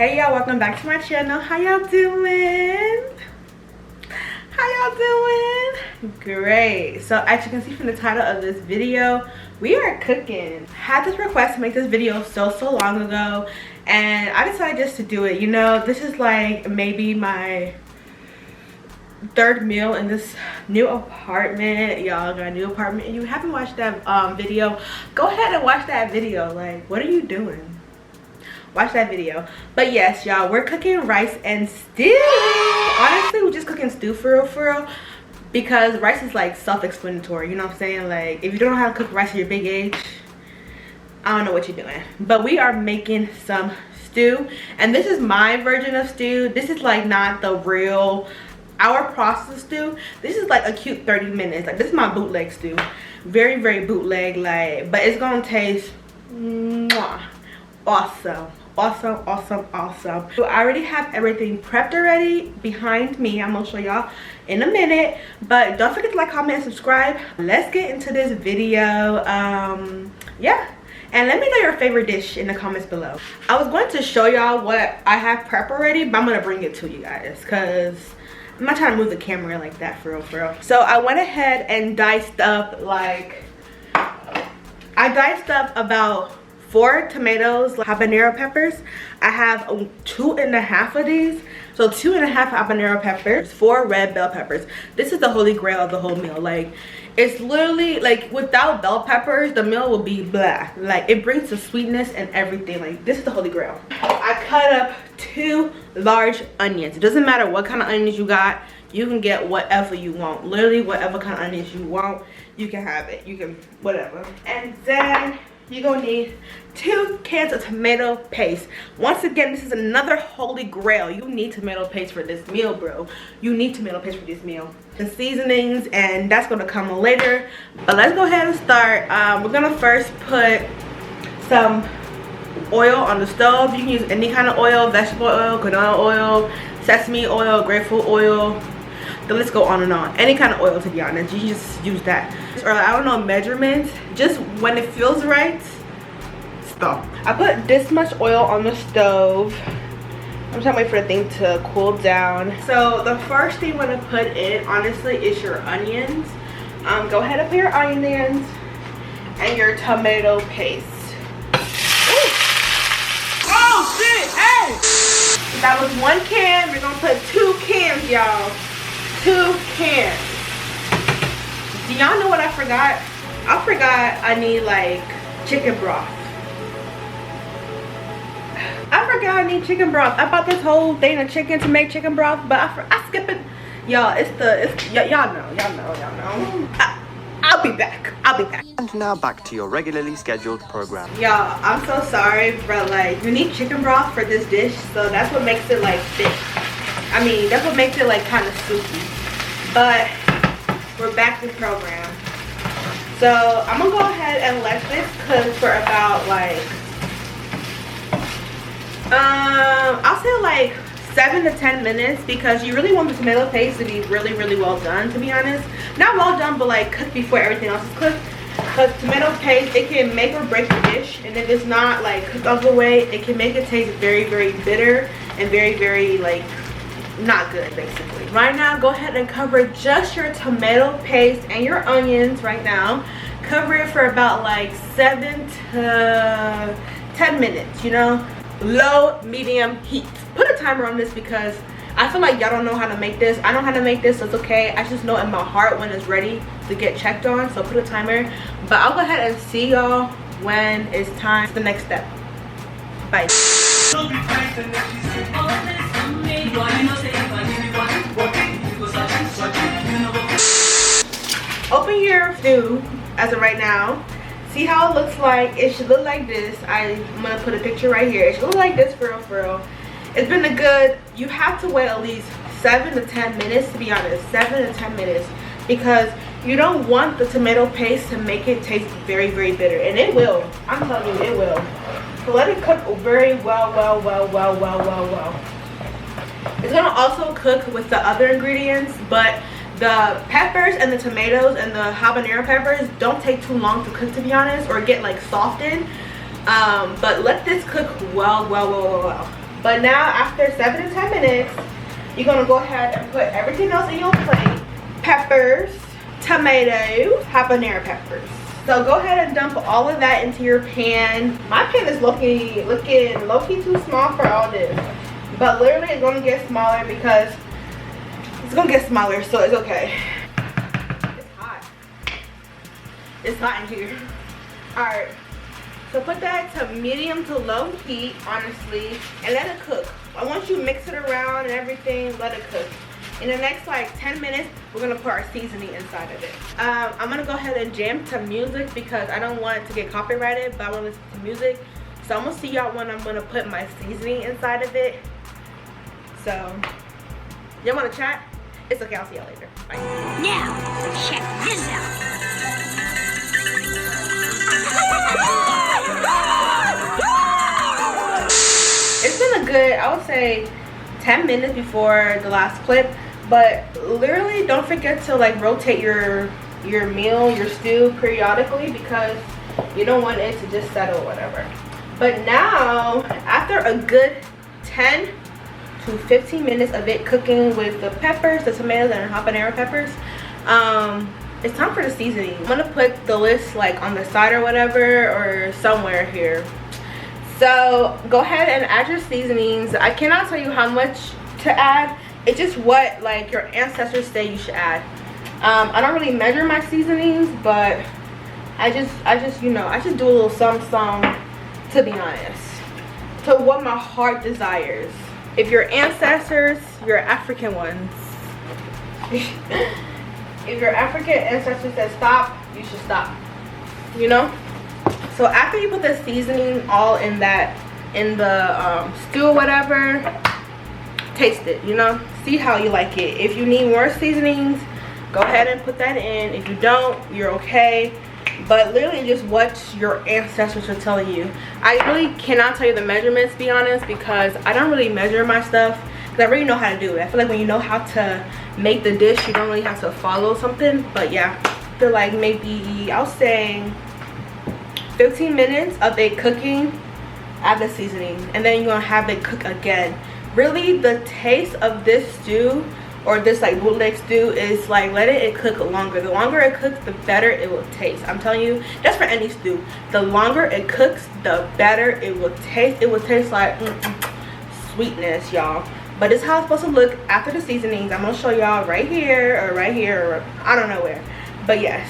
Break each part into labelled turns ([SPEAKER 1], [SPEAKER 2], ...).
[SPEAKER 1] Hey y'all, welcome back to my channel. How y'all doing? Great. So as you can see from the title of this video, we are cooking. I had this request to make this video so long ago, and I decided just to do it. You know, this is like maybe my third meal in this new apartment. Y'all got a new apartment and you haven't watched that video, go ahead and watch that video. Like, what are you doing? Watch that video. But yes, y'all, we're cooking rice and stew. Honestly, we're just cooking stew for real, because rice is like self-explanatory, you know what I'm saying? Like, if you don't know how to cook rice at your big age, I don't know what you're doing. But we are making some stew, and this is my version of stew. This is like not the real our process stew. This is like a cute 30 minutes. Like, this is my bootleg stew. Very bootleg, like, but it's gonna taste awesome. So I already have everything prepped already behind me. I'm gonna show y'all in a minute, but don't forget to like, comment, and subscribe. Let's get into this video. Yeah, and let me know your favorite dish in the comments below. I was going to show y'all what I have prepped already, but I'm gonna bring it to you guys because I'm not trying to move the camera like that for real. So I went ahead and diced up, like, I diced up about 4 tomatoes, habanero peppers. I have 2.5 of these, so 2.5 habanero peppers, 4 red bell peppers. This is the holy grail of the whole meal. Like, it's literally like, without bell peppers the meal will be blah. Like, it brings the sweetness and everything. Like, this is the holy grail. I cut up 2 large onions. It doesn't matter what kind of onions you got, you can get whatever you want. Literally whatever kind of onions you want, you can have it. You can whatever. And then you're gonna need 2 cans of tomato paste. Once again, this is another holy grail. You need tomato paste for this meal, bro. You need tomato paste for this meal. The seasonings, and that's gonna come later. But let's go ahead and start. We're gonna first put some oil on the stove. You can use any kind of oil: vegetable oil, canola oil, sesame oil, grapefruit oil. The list go on and on. Any kind of oil, to be honest. You just use that. Or I don't know measurements. Just when it feels right, stop. I put this much oil on the stove. I'm trying to wait for the thing to cool down. So the first thing we're gonna put in, honestly, is your onions. Go ahead and put your onions and your tomato paste. Ooh. Oh shit! Hey! That was 1 can. We're gonna put 2 cans, y'all. 2 cans. Do y'all know what I forgot? I forgot I need like chicken broth. I forgot I need chicken broth. I bought this whole thing of chicken to make chicken broth, but I skip it. Y'all, y'all know. I'll be back.
[SPEAKER 2] And now back to your regularly scheduled program.
[SPEAKER 1] Y'all, I'm so sorry, but like, you need chicken broth for this dish, so that's what makes it like thick. I mean, that's what makes it like kind of soupy. But we're back to the program. So I'm gonna go ahead and let this cook for about like I'll say like 7 to 10 minutes, because you really want the tomato paste to be really well done, to be honest. Not well done, but like cooked before everything else is cooked. Because tomato paste, it can make or break the dish, and if it's not like cooked all the way, it can make it taste very bitter and very like not good, basically. Right now, go ahead and cover just your tomato paste and your onions right now. Cover it for about like 7 to 10 minutes, you know, low medium heat. Put a timer on this because I feel like y'all don't know how to make this. I know how to make this, so it's okay. I just know in my heart when it's ready to get checked on, so put a timer. But I'll go ahead and see y'all when it's time for the next step. Bye. Open your stew as of right now. See how it looks like. It should look like this. I'm gonna put a picture right here. It should look like this for real. It's been a good, you have to wait at least 7 to 10 minutes, to be honest. 7 to 10 minutes, because you don't want the tomato paste to make it taste very bitter, and it will. I'm telling you, it will. So let it cook very well. It's gonna also cook with the other ingredients, but the peppers and the tomatoes and the habanero peppers don't take too long to cook, to be honest, or get like softened. But let this cook well. But now after 7 to 10 minutes, you're gonna go ahead and put everything else in your plate. Peppers, tomatoes, habanero peppers. So go ahead and dump all of that into your pan. My pan is looking low-key too small for all this. But literally it's gonna get smaller because it's gonna get smaller, so it's okay. It's hot. It's hot in here. Alright. So put that to medium to low heat, honestly, and let it cook. Once you mix it around and everything, let it cook. In the next like 10 minutes, we're gonna put our seasoning inside of it. I'm gonna go ahead and jam to music because I don't want it to get copyrighted, but I wanna listen to music. So I'm gonna see y'all when I'm gonna put my seasoning inside of it. So, y'all wanna chat? It's okay, I'll see y'all later. Bye.
[SPEAKER 3] Now, check this out.
[SPEAKER 1] It's been a good, I would say, 10 minutes before the last clip, but literally don't forget to like rotate your meal, your stew periodically because you don't want it to just settle or whatever. But now, after a good 10 to 15 minutes of it cooking with the peppers, the tomatoes, and habanero peppers, it's time for the seasoning. I'm gonna put the list like on the side or whatever, or somewhere here. So go ahead and add your seasonings. I cannot tell you how much to add. It's just what like your ancestors say you should add. I don't really measure my seasonings, but I just you know, I just do a little some to be honest, to what my heart desires. If your ancestors, your African ones, if your African ancestors said stop, you should stop, you know. So after you put the seasoning all in the stew or whatever, taste it, you know, see how you like it. If you need more seasonings, go ahead and put that in. If you don't, you're okay. But literally just what your ancestors are telling you. I really cannot tell you the measurements, to be honest, because I don't really measure my stuff because I really know how to do it. I feel like when you know how to make the dish, you don't really have to follow something. But yeah, I feel like maybe I'll say 15 minutes of it cooking, add the seasoning, and then you're gonna have it cook again. Really, the taste of this stew or this like bootleg stew is like let it cook longer. The longer it cooks, the better it will taste. I'm telling you, that's for any stew. The longer it cooks, the better it will taste. It will taste like sweetness, y'all. But this is how it's supposed to look after the seasonings. I'm gonna show y'all right here, or I don't know where, but yes.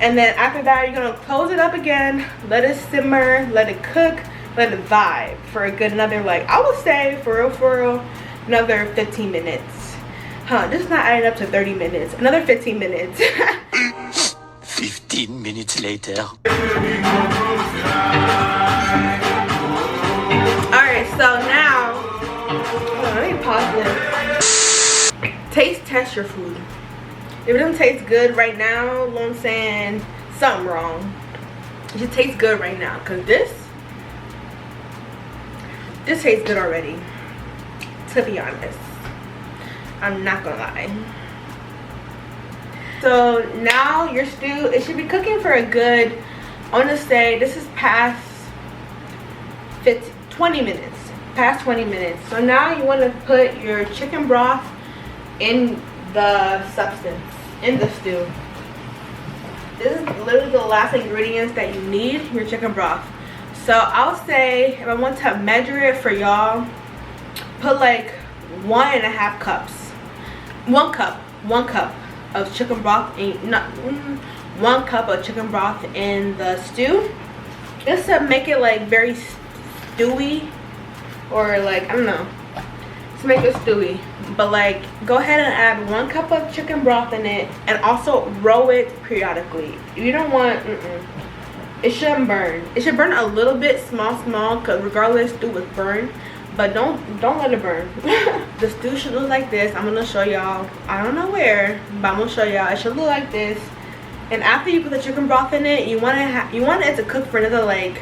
[SPEAKER 1] And then after that, you're gonna close it up again, let it simmer, let it cook, let it vibe for a good another, like I would say for real, another 15 minutes. This is not adding up to 30 minutes. Another 15 minutes.
[SPEAKER 2] 15 minutes later.
[SPEAKER 1] Alright, so now, hold on, let me pause this. Taste test your food. If it doesn't taste good right now, you know what I'm saying, something wrong. It just tastes good right now, because this tastes good already, to be honest. I'm not gonna lie. So now your stew, it should be cooking for a good, I want to say this is past 20 minutes. Past 20 minutes. So now you want to put your chicken broth in the substance, in the stew. This is literally the last ingredients that you need, your chicken broth. So I'll say, if I want to measure it for y'all, put like 1.5 cups. 1 cup of chicken broth, not 1 cup of chicken broth in the stew, just to make it like very stewy, or like I don't know, to make it stewy. But like go ahead and add 1 cup of chicken broth in it, and also roll it periodically. You don't want it shouldn't burn. It should burn a little bit, small, because regardless, stew was burned. But don't let it burn. The stew should look like this. I'm gonna show y'all. I don't know where, but I'm gonna show y'all. It should look like this. And after you put the chicken broth in it, you want it to cook for another like,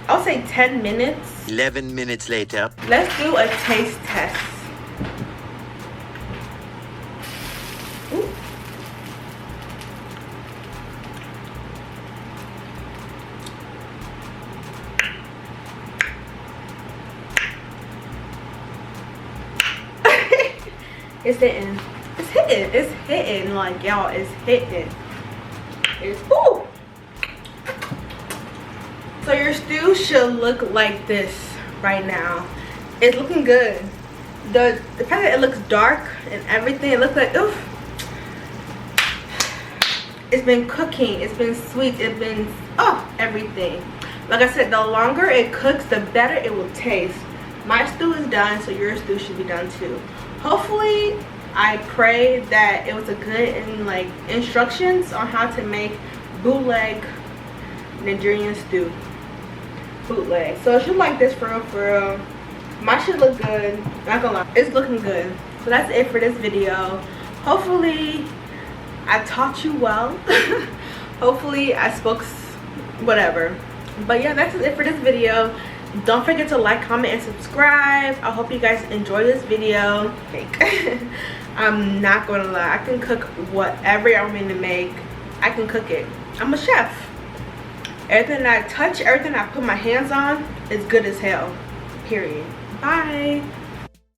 [SPEAKER 1] I'll say 10 minutes.
[SPEAKER 2] 11 minutes later.
[SPEAKER 1] Let's do a taste test. Ooh. It's hitting. It's hitting. It's hitting. Like, y'all, it's hitting. It's, ooh. So your stew should look like this right now. It's looking good. The fact that it looks dark and everything, it looks like, oof. It's been cooking. It's been sweet. It's been, oh, everything. Like I said, the longer it cooks, the better it will taste. My stew is done, so your stew should be done too. Hopefully, I pray that it was a good and like instructions on how to make bootleg Nigerian stew. Bootleg. So it should like this for real, for real. My should look good. Not gonna lie, it's looking good. So that's it for this video. Hopefully, I taught you well. Hopefully, I spoke whatever. But yeah, that's it for this video. Don't forget to like, comment, and subscribe. I hope you guys enjoy this video. I'm not gonna lie, I can cook whatever I want me to make. I can cook it. I'm a chef. Everything I touch, everything I put my hands on is good as hell. Period. Bye.